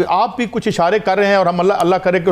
आप भी कुछ इशारे कर रहे हैं और हम अल्लाह करे कि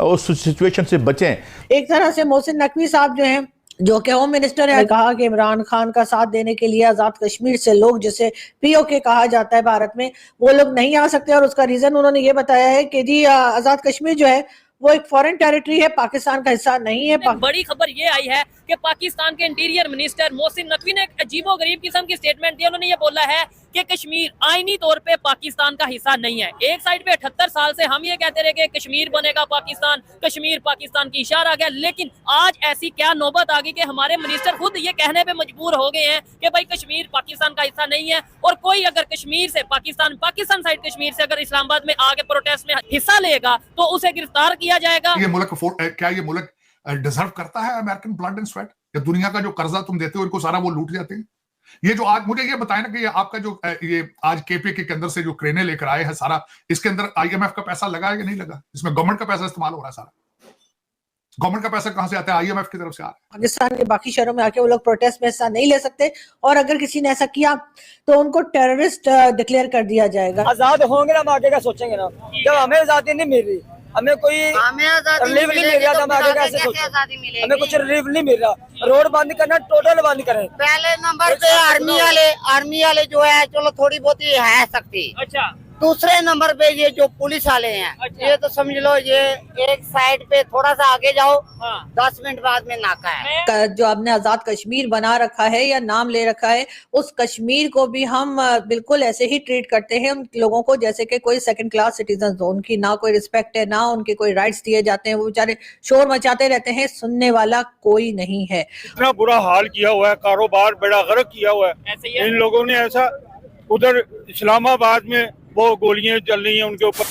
उस सिचुएशन से बचें। एक तरह से मोहसिन नकवी साहब जो हैं, जो कि होम मिनिस्टर है, कहा कि इमरान खान का साथ देने के लिए आज़ाद कश्मीर से लोग, जिसे पीओके कहा जाता है भारत में, वो लोग नहीं आ सकते। और उसका रीजन उन्होंने ये बताया है कि जी आज़ाद कश्मीर जो है वो एक फॉरेन टेरिटरी है, पाकिस्तान का हिस्सा नहीं है। बड़ी खबर ये आई है कि पाकिस्तान के इंटीरियर मिनिस्टर मोहसिन नकवी ने एक अजीबोगरीब किस्म की स्टेटमेंट दी। उन्होंने ये बोला है कि कश्मीर आईनी तौर पे पाकिस्तान का हिस्सा नहीं है। एक साइड पे 78 साल से हम ये कहते रहे कि कश्मीर बनेगा पाकिस्तान, कश्मीर पाकिस्तान की इशारा आ गया, लेकिन आज ऐसी क्या नौबत आ गई कि हमारे मिनिस्टर खुद ये कहने पे मजबूर हो गए हैं कि भाई कश्मीर पाकिस्तान का हिस्सा नहीं है। और कोई अगर कश्मीर से पाकिस्तान साइड कश्मीर से अगर इस्लामाबाद में आगे प्रोटेस्ट में हिस्सा लेगा तो उसे गिरफ्तार किया जाएगा। क्या ये मुल्क डिजर्व करता है अमेरिकन ब्लड एंड स्वेट? या दुनिया का जो कर्जा तुम देते हो इनको सारा वो लूट जाते हैं? ये जो आज मुझे ये बताएं ना कि ये आपका जो ये आज केपीके के अंदर से जो क्रेने लेकर आए हैं सारा, इसके अंदर आईएमएफ का पैसा लगा है कि नहीं लगा? इसमें गवर्नमेंट का पैसा इस्तेमाल हो रहा है सारा। गवर्नमेंट का पैसा कहां से आता है? आईएमएफ की तरफ से आ रहा है। पाकिस्तान के बाकी शहरों में आके वो लोग प्रोटेस्ट में हिस्सा नहीं ले सकते, और अगर किसी ने ऐसा किया तो उनको टेररिस्ट डिक्लेयर कर दिया जाएगा। आजाद होंगे ना, हम आगे का सोचेंगे ना। जब हमें आजादी नहीं मिल रही, हमें कोई रिलीफ नहीं मिल रहा, तो हम आगे कैसे सोचें? हमें कुछ रिलीफ नहीं मिल रहा। रोड बंद करना, टोटल बंद करें। पहले नंबर पे आर्मी वाले जो है चलो थोड़ी बहुत ही है सकती। अच्छा, दूसरे नंबर पे ये जो पुलिस वाले हैं, अच्छा। ये तो समझ लो ये एक साइड पे थोड़ा सा आगे जाओ, हाँ। 10 मिनट बाद में नाका है। जो आपने आजाद कश्मीर बना रखा है या नाम ले रखा है, उस कश्मीर को भी हम बिल्कुल ऐसे ही ट्रीट करते हैं उन लोगों को जैसे कि कोई सेकंड क्लास सिटीजन हो। उनकी ना कोई रिस्पेक्ट है, ना उनके कोई राइट्स दिए जाते हैं। वो बेचारे शोर मचाते रहते हैं, सुनने वाला कोई नहीं है। इतना बुरा हाल किया हुआ है, कारोबार बेड़ा गर्क किया हुआ है। ऐसे ही है। इन लोगों ने ऐसा, उधर इस्लामाबाद में वो गोलियां चल रही हैं उनके ऊपर।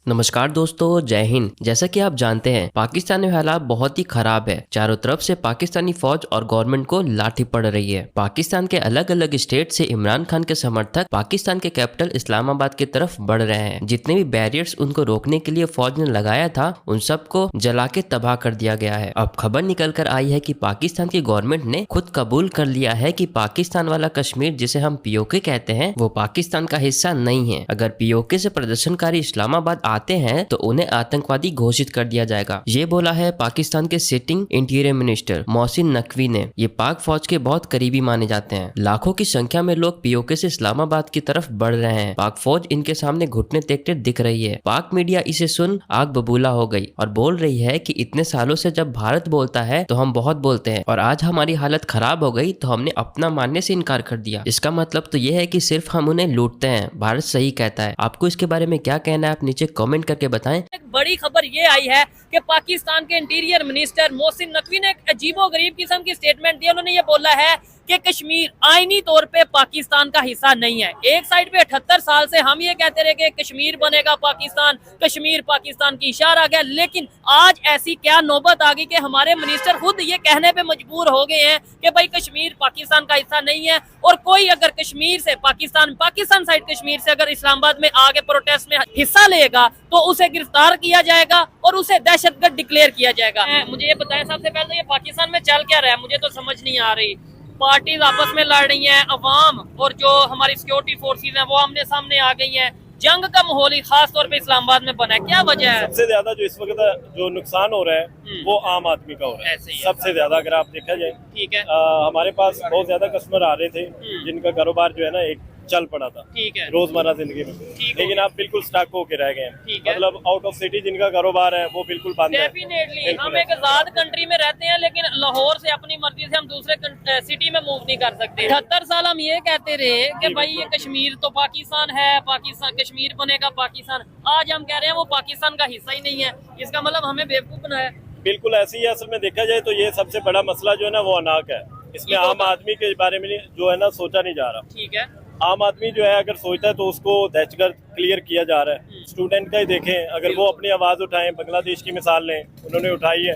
नमस्कार दोस्तों, जय हिंद। जैसा कि आप जानते हैं पाकिस्तान में हालात बहुत ही खराब है। चारों तरफ से पाकिस्तानी फौज और गवर्नमेंट को लाठी पड़ रही है। पाकिस्तान के अलग अलग स्टेट से इमरान खान के समर्थक पाकिस्तान के कैपिटल इस्लामाबाद की तरफ बढ़ रहे हैं। जितने भी बैरियर्स उनको रोकने के लिए फौज ने लगाया था, उन सबको जला के तबाह कर दिया गया है। अब खबर निकल कर आई है कि पाकिस्तान की गवर्नमेंट ने खुद कबूल कर लिया है कि पाकिस्तान वाला कश्मीर, जिसे हम पीओके कहते हैं, वो पाकिस्तान का हिस्सा नहीं है। अगर पीओके से प्रदर्शनकारी इस्लामाबाद आते हैं तो उन्हें आतंकवादी घोषित कर दिया जाएगा। ये बोला है पाकिस्तान के sitting interior minister Mohsin Naqvi ने। ये पाक फौज के बहुत करीबी माने जाते हैं। लाखों की संख्या में लोग पीओके से इस्लामाबाद की तरफ बढ़ रहे हैं। पाक फौज इनके सामने घुटने टेकते दिख रही है। पाक मीडिया इसे सुन आग बबूला हो गई और बोल रही है कि इतने सालों से जब भारत बोलता है तो हम बहुत बोलते हैं, और आज हमारी हालत खराब हो गई तो हमने अपना मानने से इनकार कर दिया। इसका मतलब तो ये है कि सिर्फ हम उन्हें लूटते हैं। भारत सही कहता है। आपको इसके बारे में क्या कहना है, आप नीचे कमेंट करके बताएं। एक बड़ी खबर ये आई है कि पाकिस्तान के इंटीरियर मिनिस्टर मोहसिन नकवी ने एक अजीबोगरीब किस्म की स्टेटमेंट दी। उन्होंने ये बोला है कि कश्मीर आईनी तौर पे पाकिस्तान का हिस्सा नहीं है। एक साइड पे 78 साल से हम ये कहते रहे कि कश्मीर बनेगा पाकिस्तान, कश्मीर पाकिस्तान की इशारा आ गया, लेकिन आज ऐसी क्या नौबत आ गई कि हमारे मिनिस्टर खुद ये कहने पे मजबूर हो गए हैं कि भाई कश्मीर पाकिस्तान का हिस्सा नहीं है। और कोई अगर कश्मीर से पाकिस्तान साइड कश्मीर से अगर इस्लामाबाद में आगे प्रोटेस्ट में हिस्सा लेगा तो उसे गिरफ्तार किया जाएगा और उसे दहशतगर्द डिक्लेयर किया जाएगा। मुझे ये बताएं सबसे पहले ये पाकिस्तान में चल क्या रहा है, मुझे तो समझ नहीं आ रही। पार्टीज आपस में लड़ रही हैं, अवाम और जो हमारी सिक्योरिटी फोर्सेज हैं वो आमने सामने आ गई हैं। जंग का माहौल ही खास तौर पे इस्लामाबाद में बना है। क्या वजह है? सबसे ज्यादा जो इस वक्त जो नुकसान हो रहा है वो आम आदमी का हो रहा है। सबसे ज्यादा अगर आप देखा जाए, ठीक है, हमारे पास बहुत ज्यादा कस्टमर आ रहे थे जिनका कारोबार जो है ना एक चल पड़ा था, ठीक है, रोजमर्रा जिंदगी में, लेकिन आप बिल्कुल स्टक होके रह गए हैं। मतलब आउट ऑफ सिटी जिनका कारोबार है वो बिल्कुल बंद है। डेफिनेटली हम एक आजाद कंट्री में रहते हैं, लेकिन लाहौर से अपनी मर्जी से हम दूसरे सिटी में मूव नहीं कर सकते। 78 साल हम ये कहते रहे कि भाई ये कश्मीर तो पाकिस्तान है, पाकिस्तान कश्मीर बनेगा पाकिस्तान। आज हम कह रहे हैं वो पाकिस्तान का हिस्सा ही नहीं है। इसका मतलब हमें बेवकूफ बनाया। बिल्कुल ऐसे ही असल में देखा जाए तो ये सबसे बड़ा मसला जो है ना वो अनाक है। इसमें आम आदमी के बारे में जो है ना सोचा नहीं जा रहा। ठीक है, आम आदमी जो है अगर सोचता है तो उसको दहशतगर्द क्लियर किया जा रहा है। स्टूडेंट का ही देखें, अगर वो अपनी आवाज उठाएं, बांग्लादेश की मिसाल लें, उन्होंने उठाई है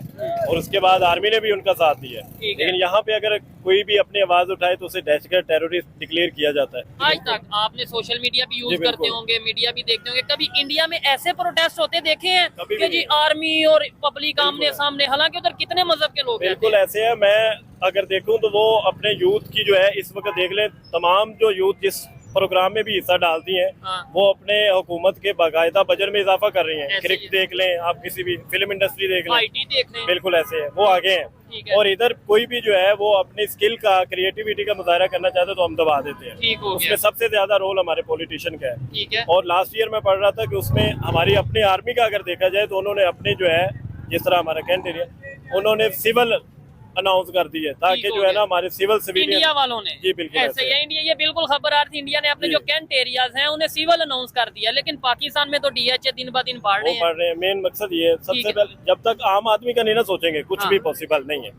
और उसके बाद आर्मी ने भी उनका साथ दिया है। लेकिन यहाँ पे अगर कोई भी अपनी आवाज उठाए तो उसे दहशतगर्द टेररिस्ट डिक्लेयर किया जाता है। आज तक आपने सोशल मीडिया भी यूज करते होंगे, मीडिया भी देखते होंगे, कभी इंडिया में ऐसे प्रोटेस्ट होते देखे हैं कि जी आर्मी और पब्लिक आमने सामने, हालांकि उधर कितने मजहब के लोग बिल्कुल ऐसे है। मैं अगर देखूं तो वो अपने यूथ की जो है इस वक्त देख लें, तमाम जो यूथ जिस प्रोग्राम में भी हिस्सा डालती हैं। वो अपने हुकूमत के बाकायदा बजट में इजाफा कर रही हैं। क्रिकेट देख लें, आप किसी भी फिल्म इंडस्ट्री देख लें, IT देख लें, बिल्कुल ऐसे है, वो आगे हैं। और इधर कोई भी जो है वो अपनी स्किल का, क्रिएटिविटी का मुजाहरा करना चाहते हैं तो हम दबा देते हैं। उसमें सबसे ज्यादा रोल हमारे पॉलिटिशियन का है। और लास्ट ईयर में पढ़ रहा था कि उसमें हमारी अपनी आर्मी का अगर देखा जाए तो उन्होंने अपने जो है, जिस तरह हमारा कैंट एरिया, उन्होंने सिविल अनाउंस कर दी है ताकि जो है ना हमारे सिविल इंडिया वालों ने, जी बिल्कुल ऐसे ही इंडिया, ये बिल्कुल खबर आ रही थी, इंडिया ने अपने जो कैंट एरियाज हैं उन्हें सिविल अनाउंस कर दिया। लेकिन पाकिस्तान में तो DHA दिन ब दिन बढ़ रहे हैं। मेन मकसद ये है, सबसे पहले जब तक आम आदमी का नहीं ना सोचेंगे कुछ भी पॉसिबल नहीं है।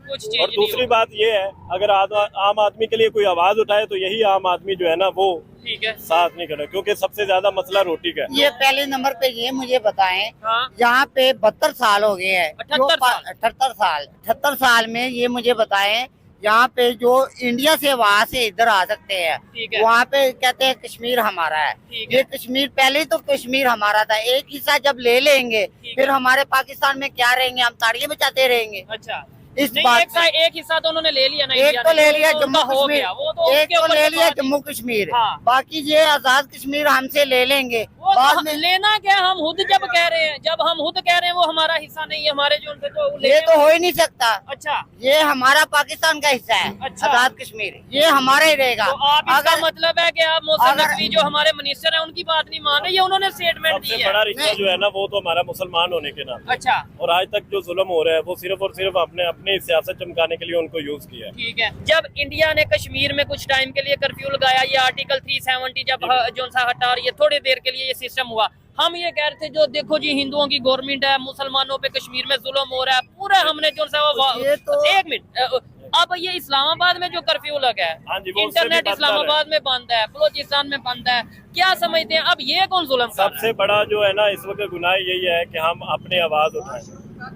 और दूसरी बात ये है, अगर आम आदमी के लिए कोई आवाज उठाए तो यही आम आदमी जो है ना वो साथ नहीं करना, क्योंकि सबसे ज्यादा मसला रोटी का है। ये पहले नंबर पे ये मुझे बताएं, यहाँ पे 72 साल हो गए हैं, 78 साल में ये मुझे बताएं, यहाँ पे जो इंडिया से वहाँ से इधर आ सकते हैं, वहाँ पे कहते हैं कश्मीर हमारा है। ये कश्मीर पहले तो कश्मीर हमारा था, एक हिस्सा जब ले लेंगे फिर हमारे पाकिस्तान में क्या रहेंगे, हम ताड़ियां बजाते रहेंगे। अच्छा, इस बात एक हिस्सा तो उन्होंने ले लिया ना, एक तो ले लिया जम्मू कश्मीर, एक तो ले लिया जम्मू कश्मीर, बाकी ये आजाद कश्मीर हमसे ले लेंगे। बाद में लेना क्या, हम खुद जब कह रहे हैं, जब हम खुद कह रहे हैं वो हमारा हिस्सा नहीं है, हमारे जो उनसे तो ये तो हो ही नहीं सकता। अच्छा, ये हमारा पाकिस्तान का हिस्सा है। अच्छा, आजाद कश्मीर ये हमारा ही रहेगा। तो आप इसका मतलब है कि आप मोहसिन नकवी जो हमारे मिनिस्टर हैं उनकी बात नहीं मान रहे, ये उन्होंने स्टेटमेंट दी है। बड़ा रिश्ता जो है ना वो तो हमारा मुसलमान होने के नाते। अच्छा, और आज तक जो जुल्म हो रहा है वो सिर्फ और सिर्फ आपने अपनी सियासत चमकाने के लिए उनको यूज किया। ठीक है, जब इंडिया ने कश्मीर में कुछ टाइम के लिए कर्फ्यू लगाया, ये आर्टिकल 370 जब जो सा हटा, और ये थोड़ी देर के लिए ये सिस्टम हुआ, हम ये कह रहे थे जो देखो जी हिंदुओं की गवर्नमेंट है, मुसलमानों पे कश्मीर में जुल्म हो रहा है, पूरा हमने जो सा एक मिनट, अब ये इस्लामाबाद में जो कर्फ्यू लगा है, इंटरनेट इस्लामाबाद में बंद है, बलोचिस्तान में बंद है, क्या समझते हैं अब ये कौन जुल्म? सबसे बड़ा जो है ना इस वक्त गुनाह यही है कि हम अपनी आवाज उठाएं,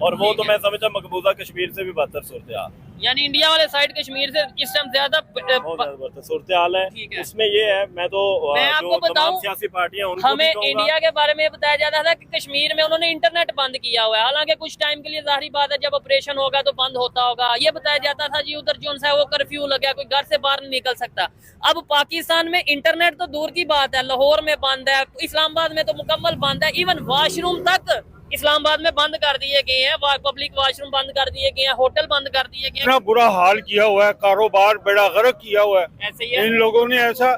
और वो तो मैं समझता मकबूजा कश्मीर से भी बदतर सूरत हाल, यानी इंडिया वाले साइड कश्मीर से इस टाइम ज्यादा सूरत हाल है। उसमें ये है, मैं आपको बताऊं, सियासी पार्टियां उनको हमें इंडिया के बारे में बताया जाता था कि कश्मीर में उन्होंने इंटरनेट बंद किया हुआ है, हालांकि कुछ टाइम के लिए जाहिर बात है जब ऑपरेशन होगा तो बंद होता होगा। ये बताया जाता था जी उधर जो है वो कर्फ्यू लगा, कोई घर से बाहर नहीं निकल सकता। अब पाकिस्तान में इंटरनेट तो दूर की बात है, लाहौर में बंद है, इस्लामाबाद में तो मुकम्मल बंद है, इवन वॉशरूम तक इस्लामाबाद में बंद कर दिए गए हैं, पब्लिक वॉशरूम बंद कर दिए गए हैं, होटल बंद कर दिए गए हैं। इतना बुरा हाल किया हुआ है, कारोबार बेड़ा गर्क किया हुआ है। ऐसे ही है। इन लोगों ने ऐसा,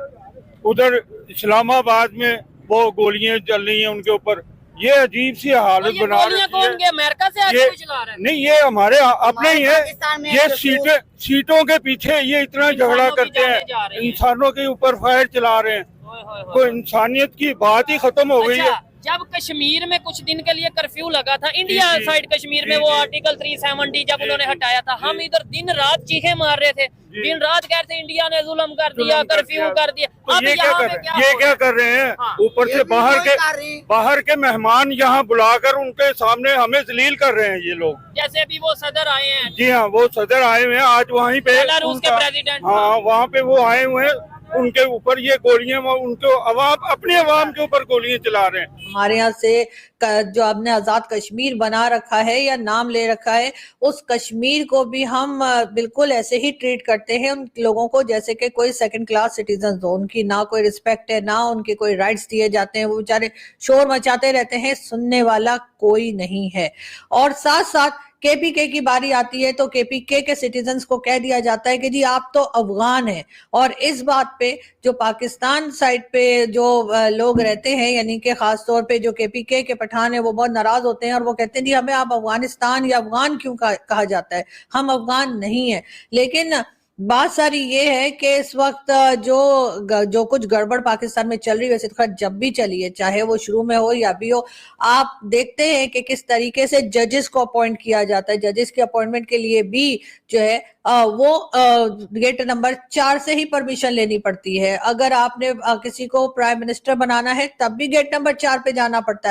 उधर इस्लामाबाद में वो गोलियां चल रही हैं उनके ऊपर, ये अजीब सी हालत बना रही है। अमेरिका से आके चला रहे हैं? नहीं, ये हमारे अपने ही है। ये सीटों के पीछे ये इतना झगड़ा करते हैं, इंसानों के ऊपर फायर चला रहे हैं, कोई इंसानियत की बात ही खत्म हो गई है। जब कश्मीर में कुछ दिन के लिए कर्फ्यू लगा था, इंडिया साइड कश्मीर में वो आर्टिकल 370 जब उन्होंने हटाया था, हम इधर दिन रात चीखे मार रहे थे, दिन रात कह रहे थे इंडिया ने जुल्म कर दिया, कर्फ्यू कर दिया। अब ये क्या कर रहे हैं? ऊपर से बाहर के मेहमान यहाँ बुलाकर उनके सामने हमें जलील कर रहे हैं ये लोग। जैसे अभी वो सदर आए हैं। जी हाँ, वो सदर आए हुए हैं आज वहीं पे, बेलारूस के प्रेसिडेंट, हाँ वहाँ पे वो आए हुए हैं, उनके ऊपर ये गोलियां, उनको अपने अवाम के ऊपर गोलियां चला रहे हैं। हमारे यहाँ से जो आपने आजाद कश्मीर बना रखा है या नाम ले रखा है, उस कश्मीर को भी हम बिल्कुल ऐसे ही ट्रीट करते हैं उन लोगों को जैसे कि कोई सेकंड क्लास सिटीजन हो। उनकी ना कोई रिस्पेक्ट है, ना उनके कोई राइट्स दिए जाते हैं, वो बेचारे शोर मचाते रहते हैं, सुनने वाला कोई नहीं है। और साथ साथ केपीके की बारी आती है तो केपीके के सिटीजन्स को कह दिया जाता है कि जी आप तो अफगान हैं। और इस बात पे जो पाकिस्तान साइड पे जो लोग रहते हैं, यानी कि खास तौर पे जो केपीके के पठान है, वो बहुत नाराज होते हैं और वो कहते हैं जी हमें आप अफगानिस्तान या अफगान क्यों कहा जाता है, हम अफगान नहीं है। लेकिन बात सारी ये है कि इस वक्त जो कुछ गड़बड़ पाकिस्तान में चल रही है, वैसे तो जब भी चली है, चाहे वो शुरू में हो या भी हो, आप देखते हैं कि किस तरीके से जजेस को अपॉइंट किया जाता है। जजेस की अपॉइंटमेंट के लिए भी जो है वो गेट नंबर 4 से ही परमिशन लेनी पड़ती है। अगर आपने किसी को प्राइम मिनिस्टर बनाना है तब भी गेट नंबर 4 पे जाना पड़ता है।